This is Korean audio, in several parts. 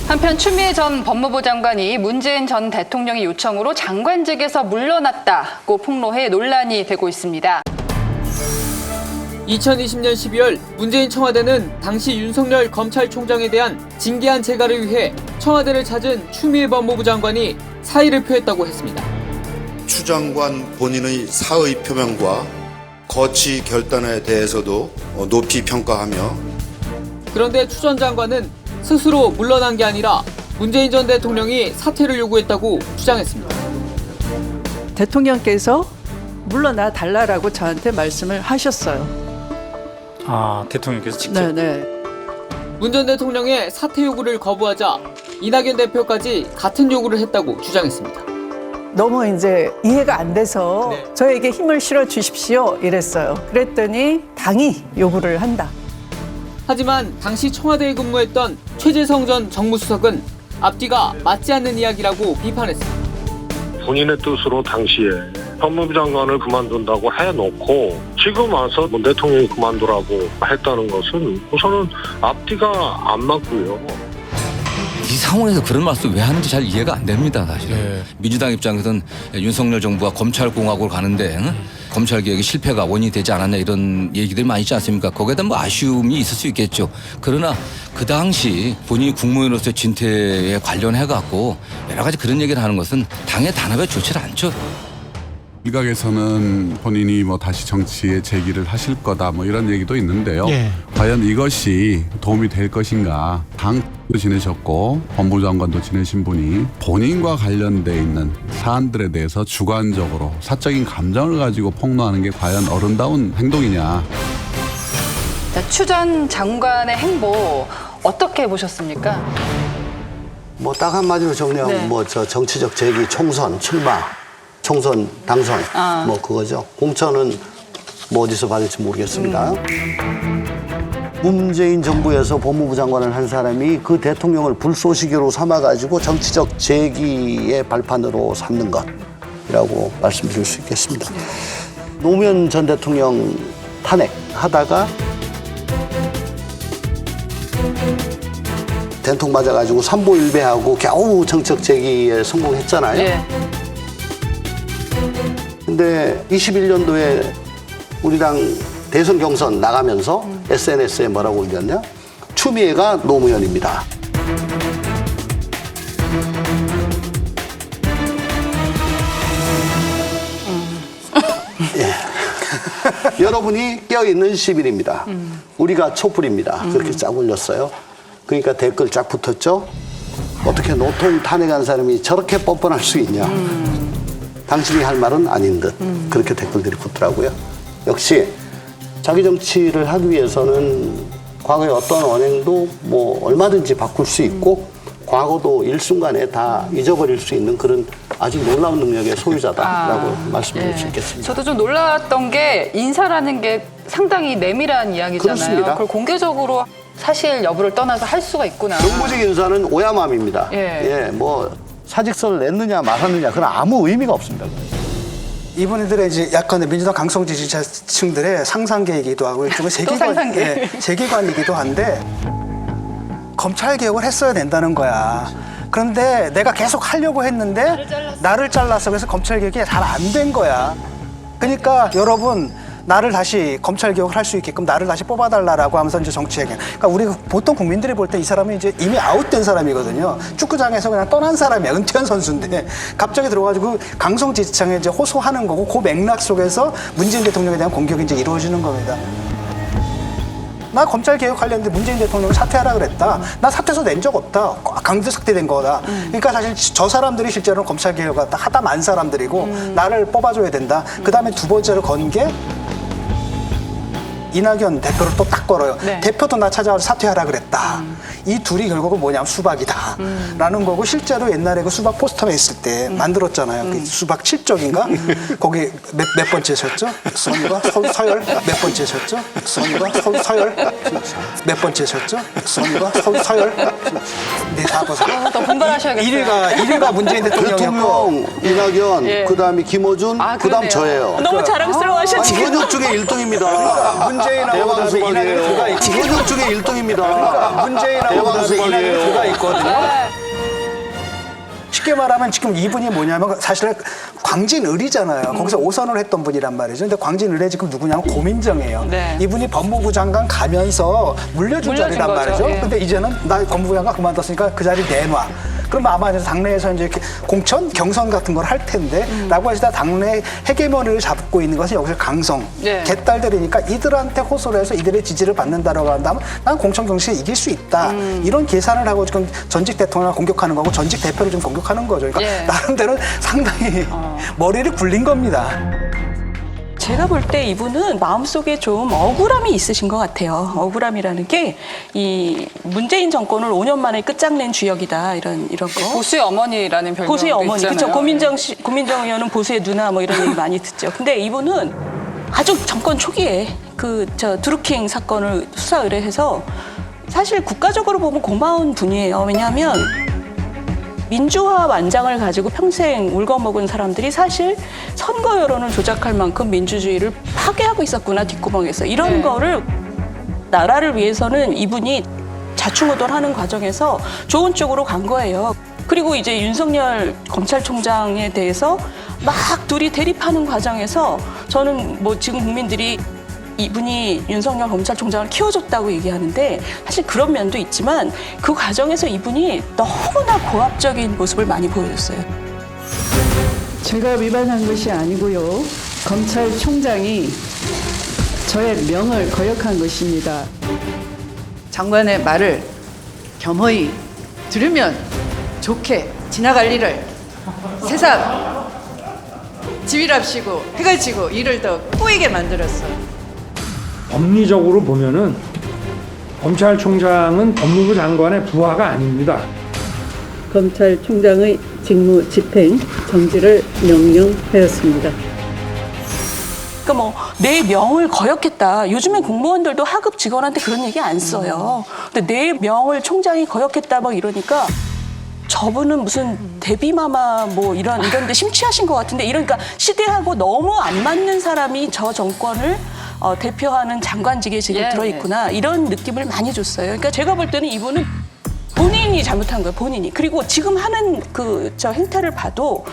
한편 추미애 전 법무부 장관이 문재인 전 대통령의 요청으로 장관직에서 물러났다고 폭로해 논란이 되고 있습니다. 2020년 12월 문재인 청와대는 당시 윤석열 검찰총장에 대한 징계안 제거를 위해 청와대를 찾은 추미애 법무부 장관이 사의를 표했다고 했습니다. 추 장관 본인의 사의 표명과 거치 결단에 대해서도 높이 평가하며 그런데 추 전 장관은 스스로 물러난 게 아니라 문재인 전 대통령이 사퇴를 요구했다고 주장했습니다. 대통령께서 물러나 달라라고 저한테 말씀을 하셨어요. 아, 대통령께서 직접? 네네. 문 전 대통령의 사퇴 요구를 거부하자 이낙연 대표까지 같은 요구를 했다고 주장했습니다. 너무 이제 이해가 안 돼서 네. 저에게 힘을 실어 주십시오 이랬어요. 그랬더니 당이 요구를 한다. 하지만 당시 청와대에 근무했던 최재성 전 정무수석은 앞뒤가 맞지 않는 이야기라고 비판했습니다. 본인의 뜻으로 당시에 법무부 장관을 그만둔다고 해놓고 지금 와서 문 대통령이 그만두라고 했다는 것은 우선은 앞뒤가 안 맞고요. 이 상황에서 그런 말씀 왜 하는지 잘 이해가 안 됩니다, 사실. 네. 민주당 입장에서는 윤석열 정부가 검찰공화국으로 가는데 검찰개혁이 실패가 원인이 되지 않았냐 이런 얘기들이 많이 있지 않습니까? 거기에 대한 뭐 아쉬움이 있을 수 있겠죠. 그러나 그 당시 본인이 국무위원으로서 진퇴에 관련해갖고 여러 가지 그런 얘기를 하는 것은 당의 단합에 좋지 않죠. 일각에서는 본인이 뭐 다시 정치에 재기를 하실 거다 뭐 이런 얘기도 있는데요. 예. 과연 이것이 도움이 될 것인가? 당도 지내셨고 법무부 장관도 지내신 분이 본인과 관련돼 있는 사안들에 대해서 주관적으로 사적인 감정을 가지고 폭로하는 게 과연 어른다운 행동이냐? 추 전 장관의 행보 어떻게 보셨습니까? 뭐 딱 한마디로 정리하면 네. 뭐 저 정치적 재기, 총선, 출마, 총선, 당선 뭐 그거죠. 공천은 뭐 어디서 받을지 모르겠습니다. 문재인 정부에서 법무부 장관을 한 사람이 그 대통령을 불쏘시개로 삼아가지고 정치적 재기의 발판으로 삼는 것이라고 말씀드릴 수 있겠습니다. 노무현 전 대통령 탄핵하다가 된통 맞아가지고 삼보일배하고 겨우 정책 재기에 성공했잖아요. 예. 근데 21년도에 우리 당 대선 경선 나가면서 SNS에 뭐라고 올렸냐? 추미애가 노무현입니다. 예. 여러분이 껴있는 시민입니다. 우리가 촛불입니다. 그렇게 쫙 올렸어요. 그러니까 댓글 쫙 붙었죠. 어떻게 노통 탄핵한 사람이 저렇게 뻔뻔할 수 있냐. 당신이 할 말은 아닌 듯 그렇게 댓글들이 붙더라고요. 역시 자기 정치를 하기 위해서는 과거의 어떤 언행도 뭐 얼마든지 바꿀 수 있고 과거도 일순간에 다 잊어버릴 수 있는 그런 아주 놀라운 능력의 소유자다라고 말씀드릴 수 있겠습니다. 저도 좀 놀랐던 게 인사라는 게 상당히 내밀한 이야기잖아요. 그렇습니다. 그걸 공개적으로 사실 여부를 떠나서 할 수가 있구나. 정부직 인사는 오야맘입니다. 예. 뭐 사직서를 냈느냐 말았느냐 그건 아무 의미가 없습니다. 이분들의 이제 약간의 민주당 강성 지지자층들의 상상계이기도 하고 일종의 상상계. 세계관이기도 한데 검찰 개혁을 했어야 된다는 거야. 그런데 내가 계속 하려고 했는데 나를 잘라서 그래서 검찰 개혁이 잘 안 된 거야. 그러니까 여러분 나를 다시 검찰 개혁을 할 수 있게끔 나를 다시 뽑아달라라고 하면서 이제 정치에게. 그러니까 우리 보통 국민들이 볼 때 이 사람은 이제 이미 아웃된 사람이거든요. 축구장에서 그냥 떠난 사람이야. 은퇴한 선수인데 갑자기 들어가지고 강성 지지층에 이제 호소하는 거고 그 맥락 속에서 문재인 대통령에 대한 공격이 이제 이루어지는 겁니다. 나 검찰 개혁하려는데 문재인 대통령이 사퇴하라 그랬다. 나 사퇴서 낸 적 없다. 강제 삭제된 거다. 그러니까 사실 저 사람들이 실제로는 검찰 개혁을 하다 만 사람들이고 나를 뽑아줘야 된다. 그 다음에 두 번째로 건 게 이낙연 대표를 또 딱 걸어요. 네. 대표도 나 찾아와서 사퇴하라 그랬다. 이 둘이 결국은 뭐냐면 수박이다. 라는 거고 실제로 옛날에 그 수박 포스터에 있을 때 만들었잖아요. 그 수박 7쪽인가? 거기 몇 번째셨죠? 선과 서열? 몇 번째셨죠? 선과 서열? 몇 번째셨죠? 선과 서열? 네, 다 보세요. 더 분발하셔야겠어요. 1위가 문재인 대통령이었고 대통령 이낙연, 예. 그다음에 김어준, 아, 그다음 그러네요. 저예요. 너무 자랑스러워하셔 지금. 현역 중에 1등입니다. 문재인하고 그다음에 이낙연이 들어가 있고 현역 중에 1등입니다. 문재인하고 그다음에 이낙연이 들어가 있거든요. 쉽게 말하면 지금 이분이 뭐냐면 사실 광진을이잖아요. 거기서 5선을 했던 분이란 말이죠. 근데 광진을에 지금 누구냐면 고민정이에요. 네. 이분이 법무부 장관 가면서 물려준 자리란 거죠. 말이죠. 예. 근데 이제는 나 법무부 장관 그만뒀으니까 그 자리 내놔. 그럼 아마 이제 당내에서 이제 이렇게 공천, 경선 같은 걸 할 텐데 라고 하시다 당내 헤게모니를 잡고 있는 것은 여기서 강성, 네. 개딸들이니까 이들한테 호소를 해서 이들의 지지를 받는다라고 한다면 난 공천 경시에 이길 수 있다. 이런 계산을 하고 지금 전직 대통령을 공격하는 거고 전직 대표를 좀 공격하는 거죠. 그러니까 예. 나름대로 상당히 머리를 굴린 겁니다. 제가 볼 때 이분은 마음속에 좀 억울함이 있으신 것 같아요. 억울함이라는 게 이 문재인 정권을 5년 만에 끝장낸 주역이다 이런 거. 보수의 어머니라는 별명도 보수의 어머니, 있잖아요. 그렇죠. 고민정 의원은 보수의 누나 뭐 이런 얘기 많이 듣죠. 근데 이분은 아주 정권 초기에 드루킹 사건을 수사 의뢰해서 사실 국가적으로 보면 고마운 분이에요. 왜냐하면 민주화 완장을 가지고 평생 울거먹은 사람들이 사실 선거 여론을 조작할 만큼 민주주의를 파괴하고 있었구나 뒷구멍에서 이런 네. 거를 나라를 위해서는 이분이 자충우돌하는 과정에서 좋은 쪽으로 간 거예요. 그리고 이제 윤석열 검찰총장에 대해서 막 둘이 대립하는 과정에서 저는 뭐 지금 국민들이 이분이 윤석열 검찰총장을 키워줬다고 얘기하는데 사실 그런 면도 있지만 그 과정에서 이분이 너무나 고압적인 모습을 많이 보여줬어요. 제가 위반한 것이 아니고요. 검찰총장이 저의 명을 거역한 것입니다. 장관의 말을 겸허히 들으면 좋게 지나갈 일을 세상 지휘랍시고 해가 지고 일을 더 꼬이게 만들었어요. 법리적으로 보면은 검찰총장은 법무부 장관의 부하가 아닙니다. 검찰총장의 직무 집행 정지를 명령하였습니다. 그러니까 뭐 내 명을 거역했다. 요즘엔 공무원들도 하급 직원한테 그런 얘기 안 써요. 근데 내 명을 총장이 거역했다 막 이러니까 저분은 무슨 데뷔마마 뭐 이런 데 심취하신 것 같은데 이러니까 시대하고 너무 안 맞는 사람이 저 정권을 대표하는 장관직에 지금 예. 들어있구나 이런 느낌을 많이 줬어요. 그러니까 제가 볼 때는 이분은 본인이 잘못한 거예요. 본인이. 그리고 지금 하는 저 행태를 봐도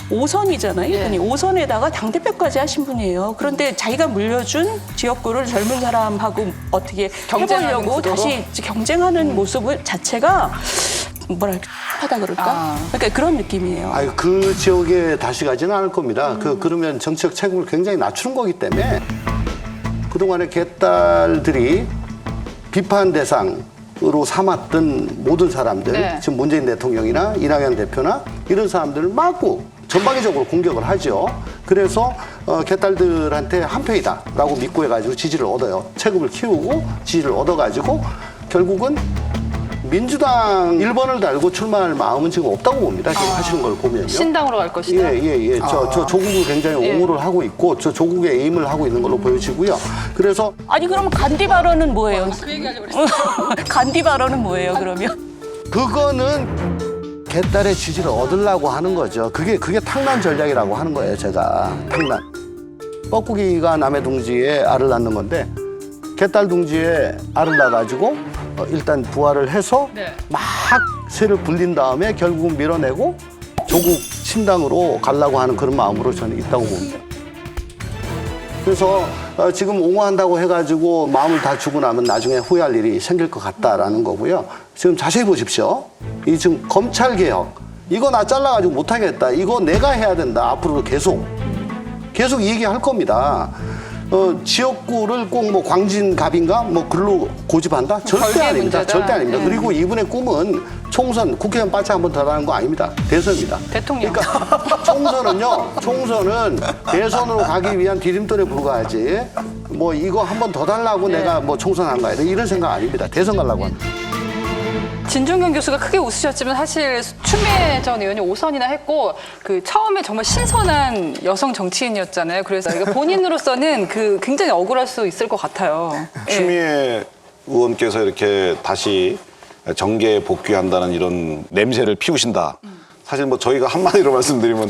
5선이잖아요. 예. 그러니 5선에다가 당대표까지 하신 분이에요. 그런데 자기가 물려준 지역구를 젊은 사람하고 어떻게 경쟁하는 해보려고 구도로? 다시 경쟁하는 모습 자체가 뭐랄까 하다 그럴까? 그러니까 그런 느낌이에요. 아유, 그 지역에 다시 가지는 않을 겁니다. 그러면 정치적 책임을 굉장히 낮추는 거기 때문에 그동안에 개딸들이 비판 대상으로 삼았던 모든 사람들, 네. 지금 문재인 대통령이나 이낙연 대표나 이런 사람들을 막고 전방위적으로 공격을 하죠. 그래서 개딸들한테 한패이다라고 믿고 해가지고 지지를 얻어요. 체급을 키우고 지지를 얻어가지고 결국은 민주당 1번을 달고 출마할 마음은 지금 없다고 봅니다. 지금 하시는 걸 보면요. 신당으로 갈 것이다. 예. 저 조국을 굉장히 옹호를 하고 있고 저 조국의 에임을 하고 있는 걸로 보여지고요. 그래서 아니 그러면 간디 발언은 뭐예요? 간디 발언은 뭐예요 그러면? 그거는 개딸의 지지를 얻으려고 하는 거죠. 그게 탕난 전략이라고 하는 거예요. 제가 탕난. 뻐꾸기가 남의 둥지에 알을 낳는 건데 개딸 둥지에 알을 낳아가지고 일단 부활을 해서 네. 막 새를 불린 다음에 결국은 밀어내고 조국 신당으로 가려고 하는 그런 마음으로 저는 있다고 봅니다. 그래서 지금 옹호한다고 해가지고 마음을 다 주고 나면 나중에 후회할 일이 생길 것 같다라는 거고요. 지금 자세히 보십시오. 이 지금 검찰개혁 이거 나 잘라가지고 못하겠다. 이거 내가 해야 된다. 앞으로도 계속 얘기할 겁니다. 지역구를 꼭 뭐 광진갑인가 뭐 글로 고집한다? 절대 별개의 아닙니다. 문제다. 절대 아닙니다. 네. 그리고 이분의 꿈은 총선 국회의원 빠짝 한번 더 나는 거 아닙니다. 대선입니다. 대통령. 그러니까 총선은 대선으로 가기 위한 디딤돌에 불과하지. 뭐 이거 한번 더 달라고 내가 뭐 총선한 거야. 이런 생각 아닙니다. 대선 가려고 합니다. 진중경 교수가 크게 웃으셨지만 사실 추미애 전 의원이 5선이나 했고 그 처음에 정말 신선한 여성 정치인이었잖아요. 그래서 이거 본인으로서는 그 굉장히 억울할 수 있을 것 같아요. 예. 추미애 의원께서 이렇게 다시 정계에 복귀한다는 이런 냄새를 피우신다. 사실 뭐 저희가 한마디로 말씀드리면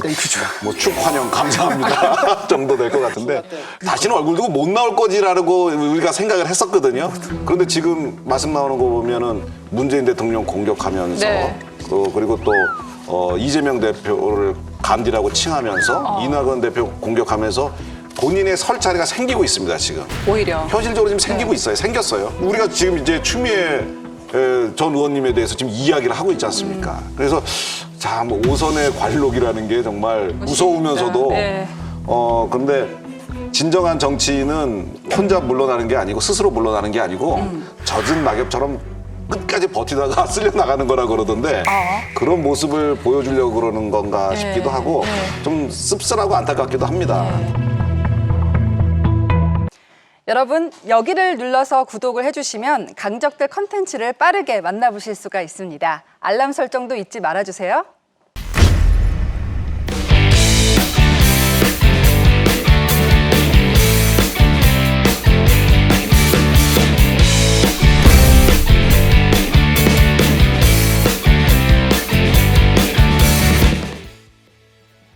뭐 축환영 감사합니다 정도 될 것 같은데 다시는 얼굴 두고 못 나올 거지라고 우리가 생각을 했었거든요. 그런데 지금 말씀 나오는 거 보면은 문재인 대통령 공격하면서 네. 또 그리고 또 이재명 대표를 간디라고 칭하면서 이낙연 대표 공격하면서 본인의 설 자리가 생기고 있습니다 지금. 오히려 현실적으로 지금 생기고 있어요. 생겼어요. 우리가 지금 이제 추미애 전 의원님에 대해서 지금 이야기를 하고 있지 않습니까? 그래서 자, 뭐 5선의 관록이라는 게 정말 무서우면서도 네. 근데 진정한 정치인은 혼자 물러나는 게 아니고 스스로 물러나는 게 아니고 젖은 낙엽처럼 끝까지 버티다가 쓸려 나가는 거라 그러던데 그런 모습을 보여주려고 그러는 건가 싶기도 하고 좀 씁쓸하고 안타깝기도 합니다. 여러분, 여기를 눌러서 구독을 해주시면 강적들 컨텐츠를 빠르게 만나보실 수가 있습니다. 알람 설정도 잊지 말아주세요.